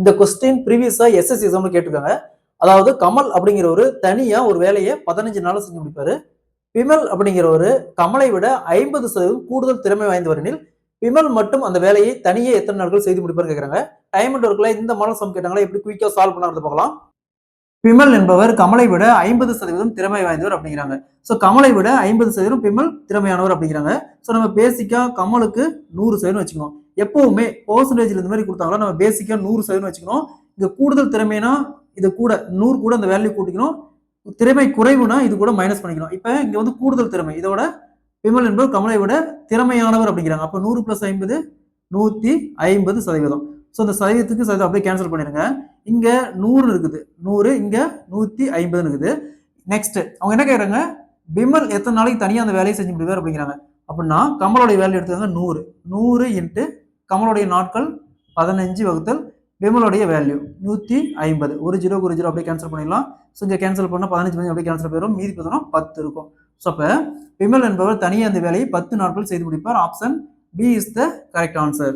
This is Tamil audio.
இந்த கொஸ்டின் ப்ரீவியஸா எஸ்எஸ்சி எக்ஸாம்ல கேட்டிருக்காங்க. அதாவது கமல் அப்படிங்கிறவரு தனியா ஒரு வேலையை 15 நாள்ல செஞ்சு முடிப்பாரு. விமல் அப்படிங்கிறவரு கமலை விட 50% கூடுதல் திறமை வாய்ந்தவர் எனில் விமல் மட்டும் அந்த வேலையை தனியே எத்தனை நாட்கள் செய்து முடிப்பார் கேட்கறாங்க. டைம் அண்ட் ஒர்க்ல இந்த மாடல் சம் கேட்டாங்களா, எப்படி குயிக்கா சால்வ் பண்ணாங்க பார்க்கலாம். விமல் என்பவர் கமலை விட 50% திறமை வாய்ந்தவர் அப்படிங்கிறாங்க. ஸோ கமலை விட 50% விமல் திறமையானவர் அப்படிங்கிறாங்க. ஸோ நம்ம பேசிக்கா கமலுக்கு 100% வச்சுக்கணும். எப்பவுமே பெர்சன்டேஜ்ல இந்த மாதிரி கொடுத்தாங்களா நம்ம பேசிக்கா 100% வச்சுக்கணும். இங்க கூடுதல் திறமைனா இது கூட 100 கூட அந்த வேல்யூ கூட்டிக்கணும். திறமை குறைவுனா இது கூட மைனஸ் பண்ணிக்கணும். இப்ப இங்க வந்து கூடுதல் திறமை, இதோட விமல் என்பவர் கமலை விட திறமையானவர் அப்படிங்கிறாங்க. அப்ப 100 + 50 150%. ஸோ இந்த சதவீதத்துக்கு சதவீதம் அப்படியே கேன்சல் பண்ணிடுங்க. இங்க 100 இருக்குது, 100, இங்க 150 இருக்குது. நெக்ஸ்ட் அவங்க என்ன கேட்கறாங்க, விமல் எத்தனை நாளைக்கு தனியா அந்த வேலையை செஞ்சு முடிவார் அப்படிங்கிறாங்க. அப்படின்னா கமலோடைய வேல்யூ எடுத்துக்காங்க 100, 100 இன்ட்டு கமலோடைய நாட்கள் 15 வகுத்தல் விமலோடைய வேல்யூ 150. ஒரு ஜீரோ ஒரு ஜீரோ அப்படியே கேன்சல் பண்ணிடலாம். ஸோ இங்கே கேன்சல் பண்ணால் 15 அப்படியே கேன்சல் போயிடும். மீதி பார்த்தோம்னா 10 இருக்கும். ஸோ அப்போ விமல் என்பவர் தனியாக அந்த வேலையை 10 நாட்கள் செய்து முடிப்பார். Option B is the correct answer.